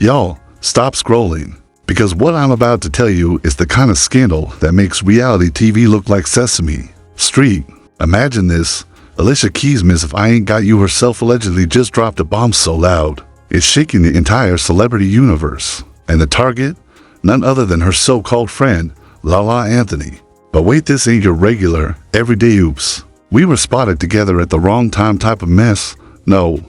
Y'all, stop scrolling, because what I'm about to tell you is the kind of scandal that makes reality TV look like Sesame Street. Imagine this. Alicia Keys' Miss If I Ain't Got You herself allegedly just dropped a bomb so loud, it's shaking the entire celebrity universe. And the target? None other than her so-called friend, Lala Anthony. But wait, this ain't your regular, everyday oops. We were spotted together at the wrong time type of mess. No.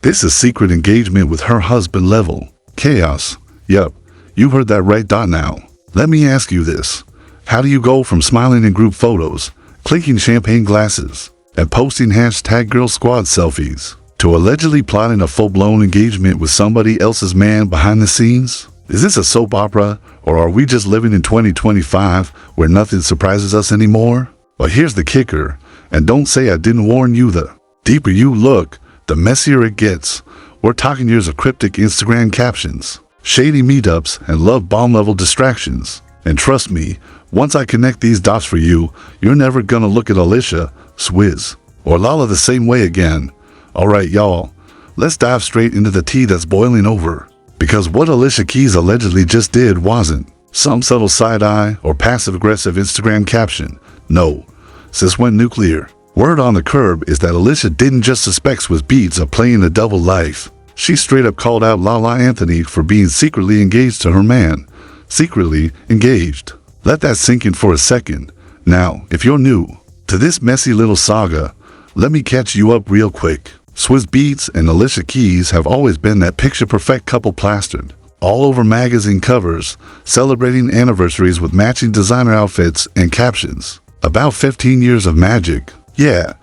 This is secret engagement with her husband level. Chaos. Yup, you heard that right. Now, let me ask you this. How do you go from smiling in group photos, clinking champagne glasses, and posting #GirlSquad selfies, to allegedly plotting a full-blown engagement with somebody else's man behind the scenes? Is this a soap opera, or are we just living in 2025 where nothing surprises us anymore? But here's the kicker, and don't say I didn't warn you. The deeper you look, the messier it gets. We're talking years of cryptic Instagram captions, shady meetups, and love bomb level distractions. And trust me, once I connect these dots for you, you're never gonna look at Alicia, Swizz, or Lala the same way again. Alright y'all, let's dive straight into the tea that's boiling over. Because what Alicia Keys allegedly just did wasn't some subtle side-eye or passive-aggressive Instagram caption. No, sis went nuclear. Word on the curb is that Alicia didn't just suspect Swizz Beatz of playing a double life. She straight up called out Lala Anthony for being secretly engaged to her man. Secretly engaged. Let that sink in for a second. Now, if you're new to this messy little saga, let me catch you up real quick. Swizz Beatz and Alicia Keys have always been that picture-perfect couple plastered all over magazine covers, celebrating anniversaries with matching designer outfits and captions. About 15 years of magic. Yeah,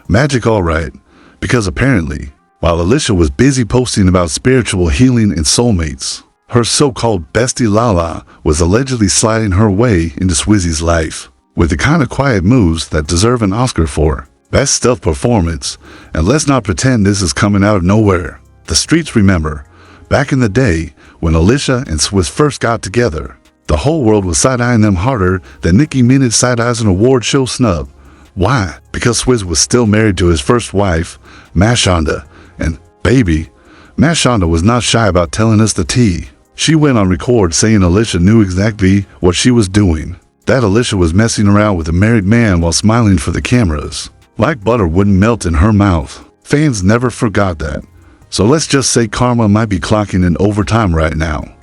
magic alright. Because apparently, while Alicia was busy posting about spiritual healing and soulmates, her so-called bestie Lala was allegedly sliding her way into Swizzy's life, with the kind of quiet moves that deserve an Oscar for Best Stealth Performance. And let's not pretend this is coming out of nowhere. The streets remember, back in the day, when Alicia and Swizz first got together, the whole world was side-eyeing them harder than Nicki Minaj side-eyes an award show snub. Why? Because Swizz was still married to his first wife, Mashonda, and baby, Mashonda was not shy about telling us the tea. She went on record saying Alicia knew exactly what she was doing, that Alicia was messing around with a married man while smiling for the cameras. Like butter wouldn't melt in her mouth. Fans never forgot that. So let's just say karma might be clocking in overtime right now.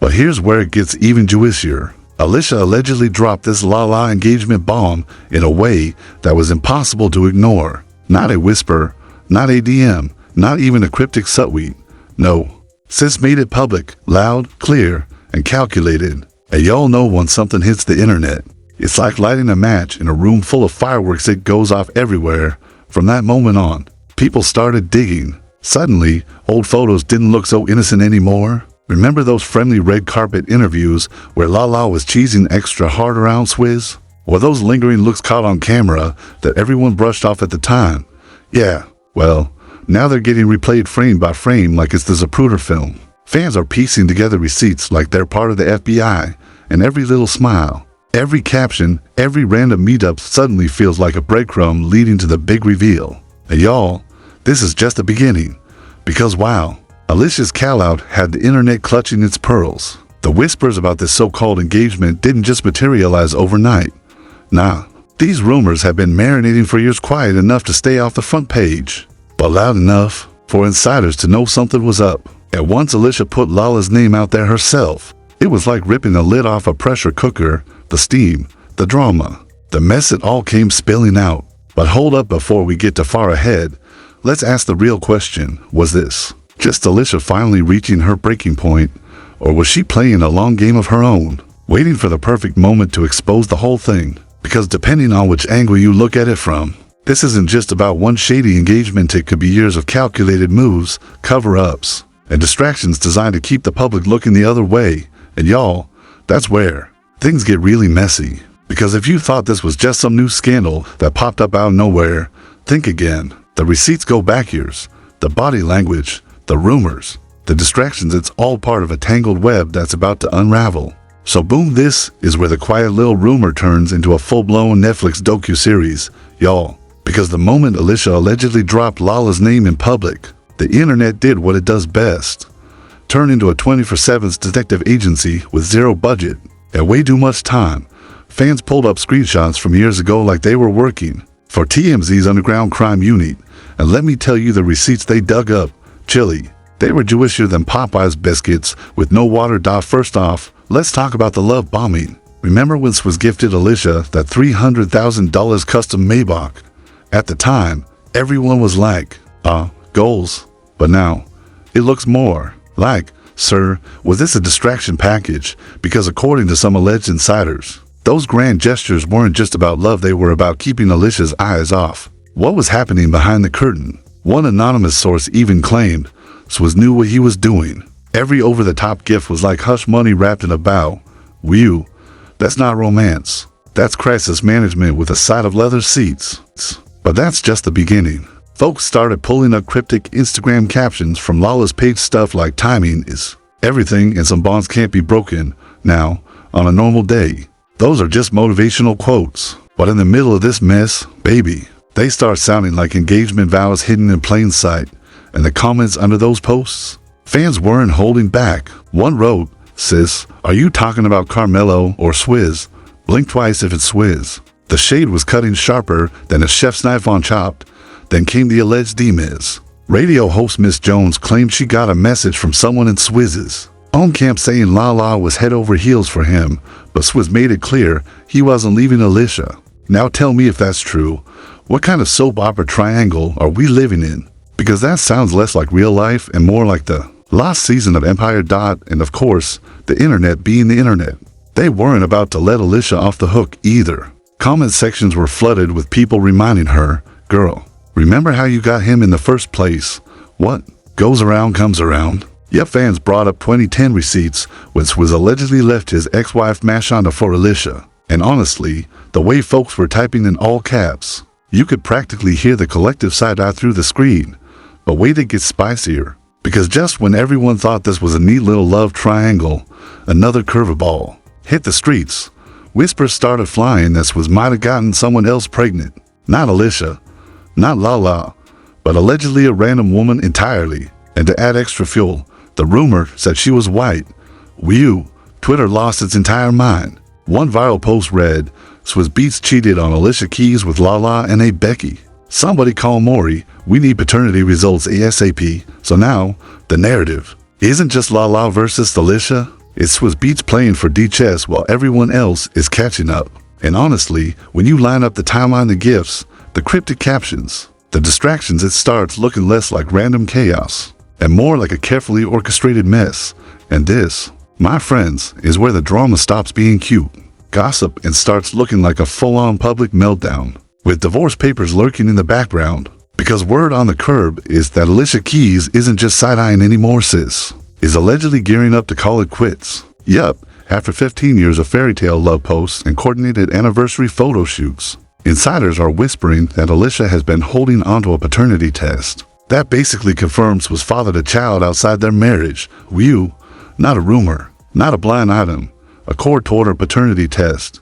But here's where it gets even juicier. Alicia allegedly dropped this Lala engagement bomb in a way that was impossible to ignore. Not a whisper, not a DM, not even a cryptic subtweet. No, sis made it public, loud, clear, and calculated. And y'all know when something hits the internet, it's like lighting a match in a room full of fireworks. It goes off everywhere. From that moment on, people started digging. Suddenly, old photos didn't look so innocent anymore. Remember those friendly red carpet interviews where Lala was cheesing extra hard around Swizz? Or those lingering looks caught on camera that everyone brushed off at the time? Yeah, well, now they're getting replayed frame by frame like it's the Zapruder film. Fans are piecing together receipts like they're part of the FBI, and every little smile, every caption, every random meetup suddenly feels like a breadcrumb leading to the big reveal. And y'all, this is just the beginning. Because wow, Alicia's call-out had the internet clutching its pearls. The whispers about this so-called engagement didn't just materialize overnight. Nah, these rumors have been marinating for years, quiet enough to stay off the front page, but loud enough for insiders to know something was up. And once Alicia put Lala's name out there herself, it was like ripping the lid off a pressure cooker. The steam, the drama, the mess, it all came spilling out. But hold up, before we get too far ahead, let's ask the real question. Was this just Alicia finally reaching her breaking point, or was she playing a long game of her own, waiting for the perfect moment to expose the whole thing? Because depending on which angle you look at it from, this isn't just about one shady engagement. It could be years of calculated moves, cover-ups, and distractions designed to keep the public looking the other way. And y'all, that's where things get really messy. Because if you thought this was just some new scandal that popped up out of nowhere, think again. The receipts go back years. The body language, the rumors, the distractions, it's all part of a tangled web that's about to unravel. So boom, this is where the quiet little rumor turns into a full-blown Netflix docu-series, y'all. Because the moment Alicia allegedly dropped Lala's name in public, the internet did what it does best. turned into a 24/7 detective agency with zero budget and way too much time. Fans pulled up screenshots from years ago like they were working for TMZ's underground crime unit, and let me tell you the receipts they dug up. Chili. They were Jewisher than Popeye's biscuits with no water. First off, let's talk about the love bombing. Remember when Swizz gifted Alicia that $300,000 custom Maybach? At the time, everyone was like, goals. But now, it looks more like, sir, was this a distraction package? Because according to some alleged insiders, those grand gestures weren't just about love, they were about keeping Alicia's eyes off what was happening behind the curtain. One anonymous source even claimed Swizz knew what he was doing. Every over-the-top gift was like hush money wrapped in a bow. Whew, that's not romance. That's crisis management with a side of leather seats. But that's just the beginning. Folks started pulling up cryptic Instagram captions from Lala's page, stuff like timing is everything and some bonds can't be broken now on a normal day. Those are just motivational quotes. But in the middle of this mess, baby, they start sounding like engagement vows hidden in plain sight. And the comments under those posts, fans weren't holding back. One wrote, "Sis, are you talking about Carmelo or Swizz? Blink twice if it's Swizz." The shade was cutting sharper than a chef's knife on Chopped. Then came the alleged D-Miz. Radio host Miss Jones claimed she got a message from someone in Swizz's own camp saying Lala was head over heels for him, but Swizz made it clear he wasn't leaving Alicia. Now tell me if that's true. What kind of soap opera triangle are we living in? Because that sounds less like real life and more like the last season of Empire. And of course, the internet being the internet. They weren't about to let Alicia off the hook either. Comment sections were flooded with people reminding her, "Girl, remember how you got him in the first place? What goes around comes around." Yet fans brought up 2010 receipts when Swizz allegedly left his ex-wife Mashonda for Alicia. And honestly, the way folks were typing in all caps, you could practically hear the collective side-eye through the screen. But wait, it gets spicier. Because just when everyone thought this was a neat little love triangle, another curveball hit the streets. Whispers started flying that Swizz might have gotten someone else pregnant. Not Alicia, not Lala, but allegedly a random woman entirely. And to add extra fuel, the rumor said she was white. Whew, Twitter lost its entire mind. One viral post read, "Swizz Beatz cheated on Alicia Keys with Lala and a Becky. Somebody call Maury, we need paternity results ASAP." So now, the narrative isn't just Lala versus Alicia, it's Swizz Beatz playing for D chess while everyone else is catching up. And honestly, when you line up the timeline, the gifts, the cryptic captions, the distractions, it starts looking less like random chaos and more like a carefully orchestrated mess. And this, my friends, is where the drama stops being cute, gossip, and starts looking like a full-on public meltdown, with divorce papers lurking in the background. Because word on the curb is that Alicia Keys isn't just side-eyeing anymore, sis, is allegedly gearing up to call it quits. Yup, after 15 years of fairy tale love posts and coordinated anniversary photo shoots, insiders are whispering that Alicia has been holding onto a paternity test. That basically confirms Swizz fathered a child outside their marriage. Whew, not a rumor, not a blind item, a court-ordered paternity test.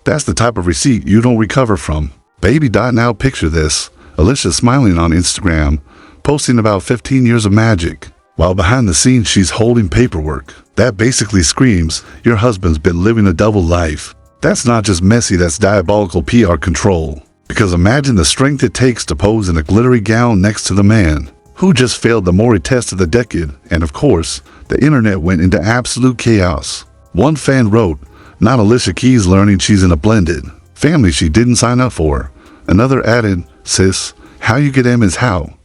That's the type of receipt you don't recover from. Baby. Now picture this, Alicia smiling on Instagram, posting about 15 years of magic, while behind the scenes she's holding paperwork. That basically screams, your husband's been living a double life. That's not just messy, that's diabolical PR control. Because imagine the strength it takes to pose in a glittery gown next to the man who just failed the Maury test of the decade. And of course, the internet went into absolute chaos. One fan wrote, "Not Alicia Keys learning she's in a blended family she didn't sign up for." Another added, "Sis, how you get M is how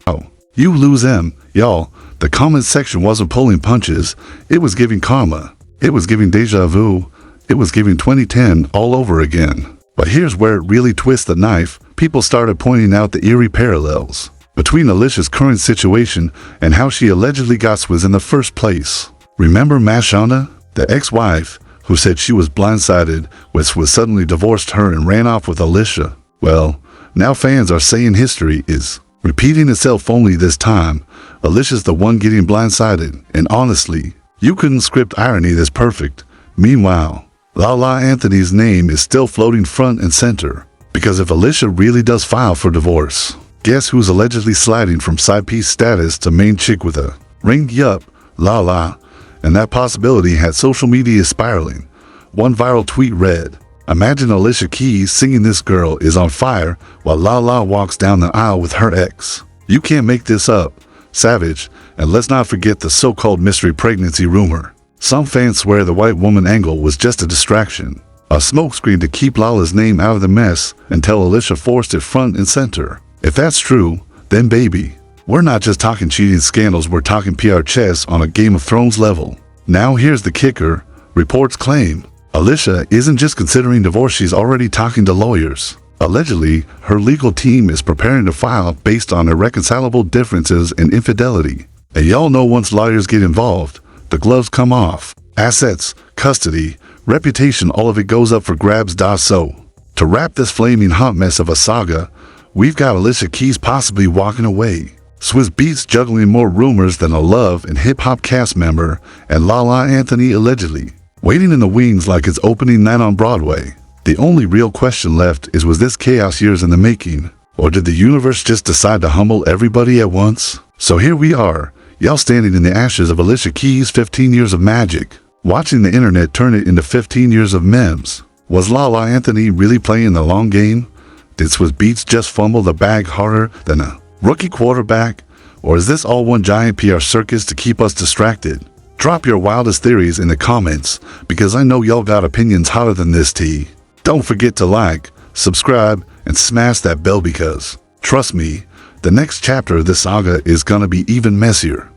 you lose M." Y'all, the comment section wasn't pulling punches. It was giving karma. It was giving deja vu. It was giving 2010 all over again. But here's where it really twists the knife. People started pointing out the eerie parallels between Alicia's current situation and how she allegedly got Swizz in the first place. Remember Mashonda, the ex-wife, who said she was blindsided when Swizz suddenly divorced her and ran off with Alicia? Well, now fans are saying history is repeating itself, only this time Alicia's the one getting blindsided. And honestly, you couldn't script irony this perfect. Meanwhile, Lala Anthony's name is still floating front and center. Because if Alicia really does file for divorce, guess who's allegedly sliding from side piece status to main chick with a ring? Yup, Lala, and that possibility had social media spiraling. One viral tweet read, "Imagine Alicia Keys singing This Girl Is on Fire while Lala walks down the aisle with her ex. You can't make this up. Savage." And let's not forget the so-called mystery pregnancy rumor. Some fans swear the white woman angle was just a distraction, a smokescreen to keep Lala's name out of the mess until Alicia forced it front and center. If that's true, then baby, we're not just talking cheating scandals, we're talking PR chess on a Game of Thrones level. Now here's the kicker. Reports claim Alicia isn't just considering divorce, she's already talking to lawyers. Allegedly, her legal team is preparing to file based on irreconcilable differences in infidelity. And y'all know once lawyers get involved, the gloves come off. Assets, custody, reputation, all of it goes up for grabs. So, to wrap this flaming hot mess of a saga, we've got Alicia Keys possibly walking away, Swizz Beatz juggling more rumors than a Love and Hip Hop cast member, and Lala Anthony allegedly waiting in the wings like it's opening night on Broadway. The only real question left is, was this chaos years in the making, or did the universe just decide to humble everybody at once? So here we are, y'all standing in the ashes of Alicia Keys' 15 years of magic, watching the internet turn it into 15 years of memes. Was Lala Anthony really playing the long game? Did Swizz Beatz just fumble the bag harder than a rookie quarterback? Or is this all one giant PR circus to keep us distracted? Drop your wildest theories in the comments, because I know y'all got opinions hotter than this tea. Don't forget to like, subscribe, and smash that bell, because, trust me, the next chapter of this saga is gonna be even messier.